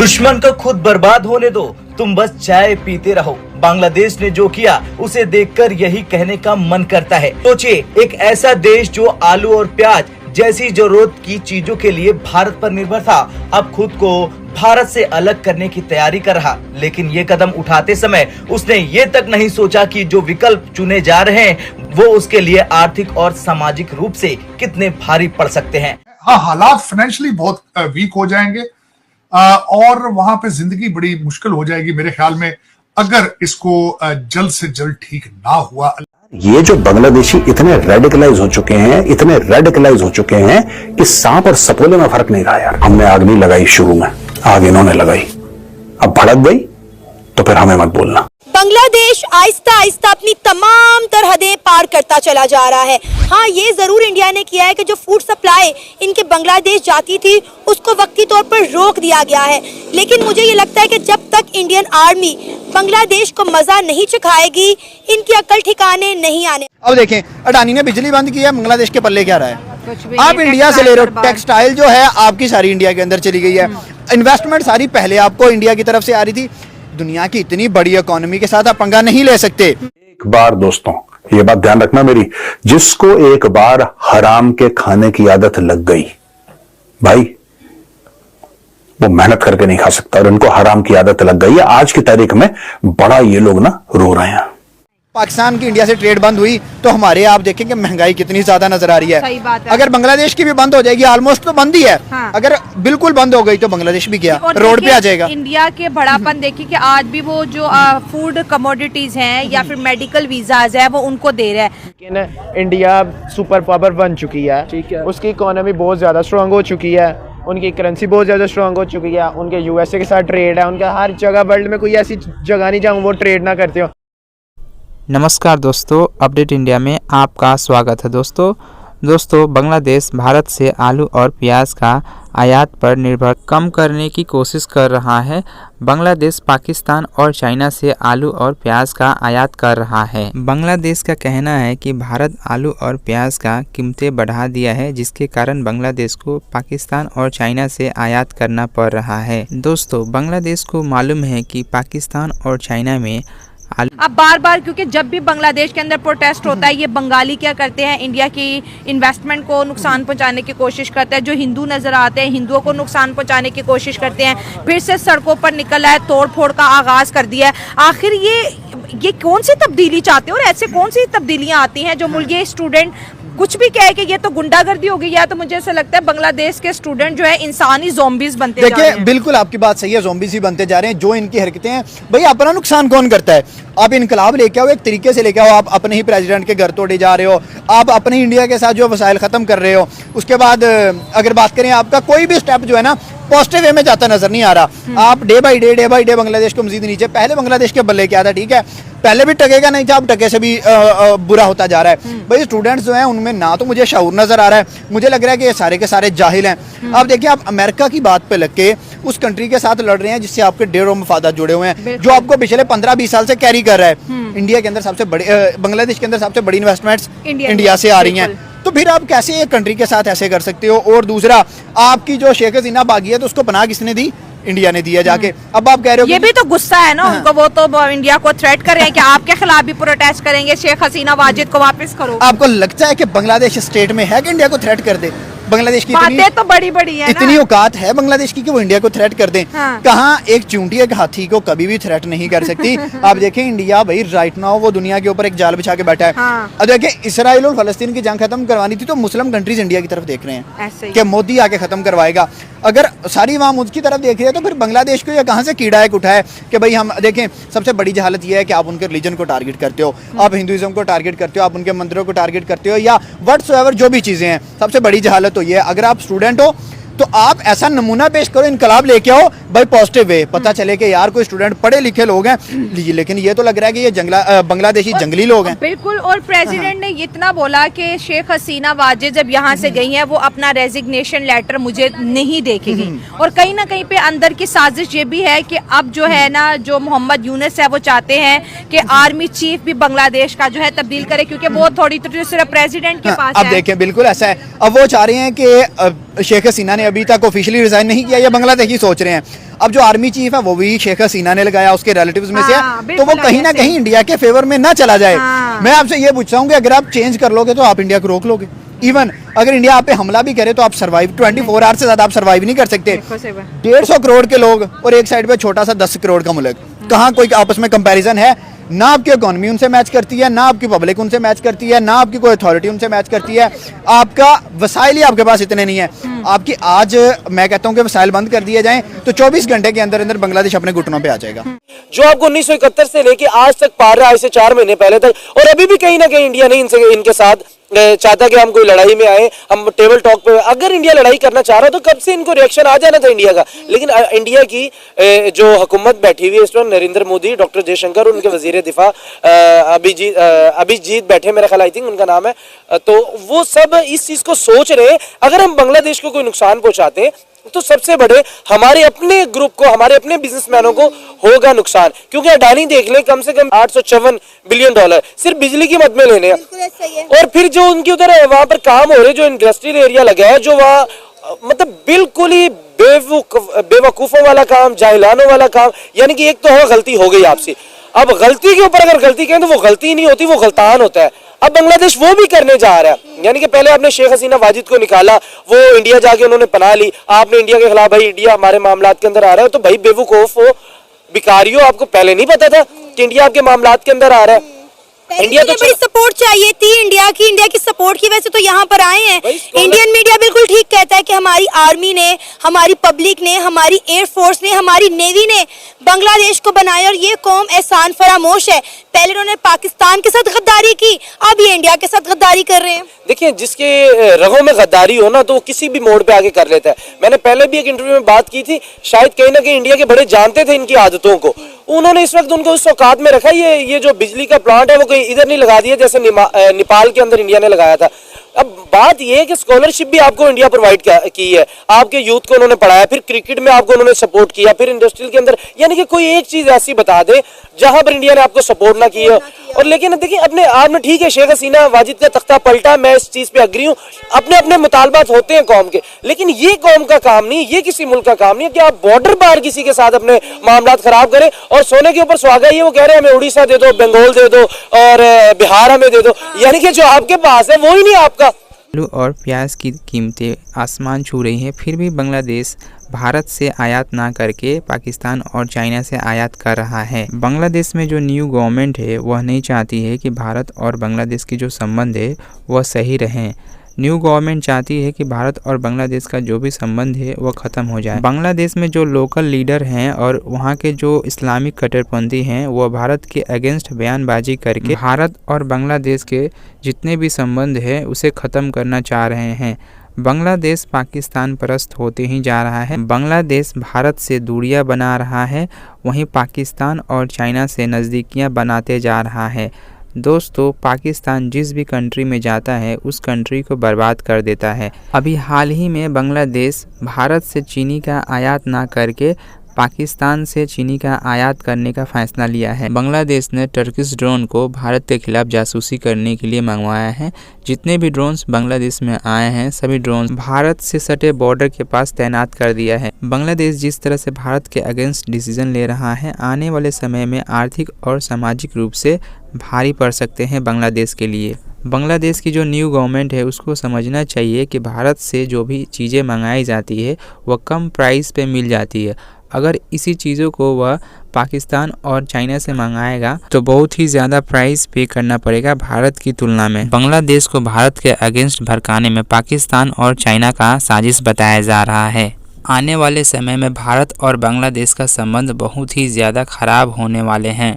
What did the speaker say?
दुश्मन को खुद बर्बाद होने दो, तुम बस चाय पीते रहो। बांग्लादेश ने जो किया उसे देखकर यही कहने का मन करता है। सोचिए, एक ऐसा देश जो आलू और प्याज जैसी जरूरत की चीजों के लिए भारत पर निर्भर था, अब खुद को भारत से अलग करने की तैयारी कर रहा। लेकिन ये कदम उठाते समय उसने ये तक नहीं सोचा कि जो विकल्प चुने जा रहे हैं वो उसके लिए आर्थिक और सामाजिक रूप से कितने भारी पड़ सकते हैं। हाँ, हालात फाइनेंशियली बहुत वीक हो जाएंगे और वहां पे जिंदगी बड़ी मुश्किल हो जाएगी मेरे ख्याल में, अगर इसको जल्द से जल्द ठीक ना हुआ। ये जो बांग्लादेशी इतने रेडिकलाइज हो चुके हैं कि सांप और सपोले में फर्क नहीं रहा यार। हमने आग नहीं लगाई, शुरू में आग इन्होंने लगाई, अब भड़क गई तो फिर हमें मत बोलना। बांग्लादेश आहिस्ता आहिस्ता अपनी तमाम तरहदें पार करता चला जा रहा है। हाँ, ये जरूर इंडिया ने किया है कि जो फूड सप्लाई इनके बांग्लादेश जाती थी उसको वक्ती तौर पर रोक दिया गया है। लेकिन मुझे ये लगता है कि जब तक इंडियन आर्मी बांग्लादेश को मजा नहीं चखाएगी, इनकी अकल ठिकाने नहीं आने। अब देखें, अडानी ने बिजली बंद किया, बांग्लादेश के पल्ले क्या रहा है? आप इंडिया से ले रहे हो, टेक्सटाइल जो है आपकी सारी इंडिया के अंदर चली गई है। इन्वेस्टमेंट सारी पहले आपको इंडिया की तरफ से आ रही थी। दुनिया की इतनी बड़ी इकोनॉमी के साथ आप पंगा नहीं ले सकते। एक बार दोस्तों, ये बात ध्यान रखना मेरी, जिसको एक बार हराम के खाने की आदत लग गई भाई, वो मेहनत करके नहीं खा सकता। और इनको हराम की आदत लग गई है। आज की तारीख में बड़ा ये लोग ना रो रहे हैं। पाकिस्तान की इंडिया से ट्रेड बंद हुई तो हमारे आप देखेंगे महंगाई कितनी ज्यादा नजर आ रही है। सही बात है। अगर बांग्लादेश की भी बंद हो जाएगी, ऑलमोस्ट तो बंद ही है। हाँ। अगर बिल्कुल बंद हो गई तो बांग्लादेश भी क्या रोड पे आ जाएगा। इंडिया के बड़ापन देखिए कि आज भी वो जो फूड कमोडिटीज हैं या फिर मेडिकल वीजाज है वो उनको दे रहा है। लेकिन इंडिया सुपर पावर बन चुकी है, ठीक है, उसकी इकोनॉमी बहुत ज्यादा स्ट्रांग हो चुकी है, उनकी करेंसी बहुत ज़्यादा स्ट्रांग हो चुकी है, उनके यूएसए के साथ ट्रेड है, उनका हर जगह वर्ल्ड में कोई ऐसी जगह नहीं जहाँ वो ट्रेड ना करते हो। नमस्कार दोस्तों, अपडेट इंडिया में आपका स्वागत है। दोस्तों बांग्लादेश भारत से आलू और प्याज का आयात पर निर्भर कम करने की कोशिश कर रहा है। बांग्लादेश पाकिस्तान और चाइना से आलू और प्याज का आयात कर रहा है। बांग्लादेश का कहना है कि भारत आलू और प्याज का कीमतें बढ़ा दिया है, जिसके कारण बांग्लादेश को पाकिस्तान और चाइना से आयात करना पड़ रहा है। दोस्तों बांग्लादेश को मालूम है कि पाकिस्तान और चाइना में अब बार क्योंकि जब भी बांग्लादेश के अंदर प्रोटेस्ट होता है, ये बंगाली क्या करते हैं, इंडिया की इन्वेस्टमेंट को नुकसान पहुंचाने की कोशिश करते हैं। जो हिंदू नजर आते हैं हिंदुओं को नुकसान पहुंचाने की कोशिश करते हैं। फिर से सड़कों पर निकला है, तोड़ फोड़ का आगाज कर दिया है। आखिर ये कौन सी तब्दीली चाहते हैं और ऐसे कौन सी तब्दीलियां आती हैं जो मुल्क स्टूडेंट कुछ भी कहे कि ये तो गुंडागर्दी हो गई है। तो मुझे ऐसा लगता है बांग्लादेश के स्टूडेंट जो है इंसानी ज़ॉम्बीज़ बनते जा रहे हैं। बिल्कुल आपकी बात सही है, ज़ॉम्बीज़ ही बनते जा रहे हैं। जो इनकी हरकतें हैं, भाई अपना नुकसान कौन करता है? आप इनकलाब लेके आओ, एक तरीके से लेके आओ, आप अपने ही प्रेसिडेंट के घर तोड़े जा रहे हो, आप अपने इंडिया के साथ जो वसाइल ख़त्म कर रहे हो। उसके बाद अगर बात करें, आपका कोई भी स्टेप जो है ना पॉजिटिव वे में जाता नजर नहीं आ रहा। आप डे बाई डे बांग्लादेश को मजीद नीचे, पहले बांग्लादेश के बल्ले क्या था, ठीक है, पहले भी टकेगा नहीं था, अब टके से भी बुरा होता जा रहा है। भाई स्टूडेंट्स जो हैं उनमें ना तो मुझे शऊर नजर आ रहा है, मुझे लग रहा है कि ये सारे के सारे जाहिल हैं। अब देखिए, आप अमेरिका की बात पे लग के उस कंट्री के साथ लड़ रहे हैं जिससे आपके ढेरों मफादात जुड़े हुए हैं, जो आपको पिछले 15-20 साल से कैरी कर रहा है। इंडिया के अंदर सबसे बड़ी, बांग्लादेश के अंदर सबसे बड़ी इन्वेस्टमेंट्स इंडिया से आ रही हैं। तो फिर आप कैसे एक कंट्री के साथ ऐसे कर सकते हो? और दूसरा, आपकी जो शेख हसीना बागी है तो उसको पनाह किसने दी? इंडिया ने दिया जाके। अब आप कह रहे हो ये भी तो गुस्सा है ना उनको, वो तो इंडिया को थ्रेट कर रहे हैं कि आपके खिलाफ भी प्रोटेस्ट करेंगे, शेख हसीना वाजिद को वापस करो। आपको लगता है कि बांग्लादेश स्टेट में है कि इंडिया को थ्रेट कर दे? बांग्लादेश की बातें तो बड़ी है, इतनी औकात है बांग्लादेश की कि वो इंडिया को थ्रेट कर दें? हाँ। कहाँ एक चूंटी एक हाथी को कभी भी थ्रेट नहीं कर सकती। आप देखें, इंडिया भाई राइट नाउ वो दुनिया के ऊपर एक जाल बिछा के बैठा है। हाँ। अब देखें, इसराइल और फलस्तीन की जंग खत्म करवानी थी तो मुस्लिम कंट्रीज इंडिया की तरफ देख रहे हैं कि मोदी आके खत्म करवाएगा। अगर सारी अवाम उसकी तरफ देख रही है तो फिर बांग्लादेश को ये कहाँ से कीड़ा एक उठा है कि भाई हम देखें। सबसे बड़ी जहालत यह है कि आप उनके रिलीजन को टारगेट करते हो, आप हिंदुइज्म को टारगेट करते हो, आप उनके मंदिरों को टारगेट करते हो, या व्हाट्सएवर जो भी चीजें हैं। सबसे बड़ी जहालत तो ये है, अगर आप स्टूडेंट हो तो आप ऐसा नमूना पेश करो, इनकलाब लेके आओ भाई, पॉजिटिव वे, पता चले कि यार कोई स्टूडेंट पढ़े लिखे लोग हैं। लेकिन ये तो लग रहा है कि ये बांग्लादेशी जंगली लोग हैं। बिल्कुल। और प्रेसिडेंट ने इतना बोला कि शेख हसीना वाजिद जब यहाँ से गई हैं वो अपना रेजिग्नेशन लेटर मुझे नहीं देखेगी। और कहीं ना कहीं पे अंदर की साजिश ये भी है कि अब जो है ना, जो मोहम्मद यूनुस है वो चाहते हैं कि आर्मी चीफ भी बांग्लादेश का जो है तब्दील करे, क्योंकि वो थोड़ी सिर्फ प्रेसिडेंट के पास अब देखें, बिल्कुल ऐसा है। अब वो चाह रहे हैं कि शेख हसीना ने अभी तक ऑफिशियली रिजाइन नहीं किया, या बांग्लादेशी सोच रहे हैं। अब जो आर्मी चीफ है वो भी शेख हसीना ने लगाया, उसके रिलेटिव्स में से हाँ, है, तो वो बिल्कुल कहीं ना ऐसे। कहीं इंडिया के फेवर में ना चला जाए। हाँ। मैं आपसे ये पूछता हूँ कि अगर आप चेंज कर लोगे तो आप इंडिया को रोक लोगे? इवन अगर इंडिया आप पे हमला भी करे तो आप सर्वाइव 24 आवर्स से ज्यादा आप सर्वाइव नहीं कर सकते। 150 करोड़ के लोग और एक साइड पे छोटा सा 10 करोड़ का मुल्क, कहाँ कोई आपस में कंपैरिजन है? ना आपकी इकोनॉमी उनसे मैच करती है, ना आपकी पब्लिक उनसे मैच करती है, ना आपकी कोई अथॉरिटी उनसे मैच करती है। आपका वसाइल ही आपके पास इतने नहीं है। आपकी आज मैं कहता हूँ कि वसाइल बंद कर दिए जाएं तो 24 घंटे के अंदर अंदर बांग्लादेश अपने घुटनों पे आ जाएगा। जो आपको 1971 से लेके आज तक पार रहा है, इससे 4 महीने पहले तक, और अभी भी कहीं ना कहीं इंडिया नहीं इनके साथ चाहता कि हम कोई लड़ाई में आए, हम टेबल टॉक पे। अगर इंडिया लड़ाई करना चाह रहा तो कब से इनको रिएक्शन आ जाना था इंडिया का। लेकिन इंडिया की जो हुकूमत बैठी हुई है इस वक्त, नरेंद्र मोदी, डॉक्टर जयशंकर, उनके वजीर दिफा अभिजीत बैठे, मेरा ख्याल आई थिंक उनका नाम है, तो वो सब इस चीज को सोच रहे हैं अगर हम बांग्लादेश को कोई नुकसान पहुंचाते तो सबसे बड़े हमारे अपने ग्रुप को, हमारे अपने बिजनेसमैनों को होगा नुकसान। क्योंकि अडानी देख ले, कम से कम $854 बिलियन सिर्फ बिजली की मद में लेने हैं। और फिर जो उनके उधर वहां पर काम हो रहे, जो इंडस्ट्रियल एरिया लगा है, जो वहाँ मतलब बिल्कुल ही बेवकूफों वाला काम, जाहिलानों वाला काम, यानी कि एक तो है गलती हो गई आपसे, अब गलती के ऊपर अगर गलती कहें तो वो गलती नहीं होती, वो गलतान होता है। अब बांग्लादेश वो भी करने जा रहा है। यानी कि पहले आपने शेख हसीना वाजिद को निकाला, वो इंडिया जाके उन्होंने पनाह ली, आपने इंडिया के खिलाफ, भाई इंडिया हमारे मामलात के अंदर आ रहा है, तो भाई बेवकूफ हो, भिखारियों, आपको पहले नहीं पता था कि इंडिया आपके मामलात के अंदर आ रहा है? इंडिया तो बड़ी सपोर्ट चाहिए थी इंडिया की सपोर्ट की वजह से तो यहाँ पर आए हैं। इंडियन मीडिया बिल्कुल ठीक कहता है कि हमारी आर्मी ने, हमारी पब्लिक ने, हमारी एयरफोर्स ने, हमारी नेवी ने बांग्लादेश को बनाया और ये कौम एहसान फरामोश है। पहले उन्होंने पाकिस्तान के साथ गद्दारी की, अब ये इंडिया के साथ गद्दारी कर रहे हैं। देखिए, जिसके रगों में गद्दारी हो ना तो वो किसी भी मोड़ पे आके कर लेता है। मैंने पहले भी एक इंटरव्यू में बात की थी, शायद कहीं ना कहीं इंडिया के बड़े जानते थे इनकी आदतों को, उन्होंने इस वक्त उनको उस औकात में रखा। ये जो बिजली का प्लांट है वो कहीं इधर नहीं लगा दिया जैसे नेपाल के अंदर इंडिया ने लगाया था। अब बात यह है कि स्कॉलरशिप भी आपको इंडिया प्रोवाइड की है, आपके यूथ को उन्होंने पढ़ाया, फिर क्रिकेट में आपको उन्होंने सपोर्ट किया, फिर इंडस्ट्रियल के अंदर, यानी कि कोई एक चीज ऐसी बता दे जहां पर इंडिया ने आपको सपोर्ट ना की हो। और लेकिन देखिए, अपने आपने ठीक है शेख हसीना वाजिद का तख्ता पलटा, मैं इस चीज पे अग्री हूँ, अपने अपने मुतालबात होते हैं कौम के, लेकिन ये कौम का काम नहीं, ये किसी मुल्क का काम नहीं है कि आप बॉर्डर पार किसी के साथ अपने मामलात खराब करें और सोने के ऊपर सुहागा। ये वो कह रहे हैं हमें उड़ीसा दे दो, बंगाल दे दो और बिहार हमें दे दो, यानी कि जो आपके पास है वो ही नहीं आपका। आलू और प्याज की कीमतें आसमान छू रही हैं, फिर भी बांग्लादेश भारत से आयात ना करके पाकिस्तान और चाइना से आयात कर रहा है। बांग्लादेश में जो न्यू गवर्नमेंट है वह नहीं चाहती है कि भारत और बांग्लादेश की जो संबंध है वह सही रहें। न्यू गवर्नमेंट चाहती है कि भारत और बांग्लादेश का जो भी संबंध है वह ख़त्म हो जाए। बांग्लादेश में जो लोकल लीडर हैं और वहाँ के जो इस्लामिक कट्टरपंथी हैं वह भारत के अगेंस्ट बयानबाजी करके भारत और बांग्लादेश के जितने भी संबंध है उसे ख़त्म करना चाह रहे हैं। बांग्लादेश पाकिस्तान परस्त होते ही जा रहा है। बांग्लादेश भारत से दूरियां बना रहा है, वहीं पाकिस्तान और चाइना से नज़दीकियां बनाते जा रहा है। दोस्तों, पाकिस्तान जिस भी कंट्री में जाता है उस कंट्री को बर्बाद कर देता है। अभी हाल ही में बांग्लादेश भारत से चीनी का आयात ना करके पाकिस्तान से चीनी का आयात करने का फैसला लिया है। बांग्लादेश ने टर्किश ड्रोन को भारत के खिलाफ जासूसी करने के लिए मंगवाया है। जितने भी ड्रोन्स बांग्लादेश में आए हैं सभी ड्रोन्स भारत से सटे बॉर्डर के पास तैनात कर दिया है। बांग्लादेश जिस तरह से भारत के अगेंस्ट डिसीजन ले रहा है, आने वाले समय में आर्थिक और सामाजिक रूप से भारी पड़ सकते हैं बांग्लादेश के लिए। बांग्लादेश की जो न्यू गवर्नमेंट है उसको समझना चाहिए कि भारत से जो भी चीज़ें मंगाई जाती है वह कम प्राइस पे मिल जाती है। अगर इसी चीज़ों को वह पाकिस्तान और चाइना से मंगाएगा तो बहुत ही ज़्यादा प्राइस पे करना पड़ेगा भारत की तुलना में। बांग्लादेश को भारत के अगेंस्ट भड़काने में पाकिस्तान और चाइना का साजिश बताया जा रहा है। आने वाले समय में भारत और बांग्लादेश का संबंध बहुत ही ज़्यादा ख़राब होने वाले हैं।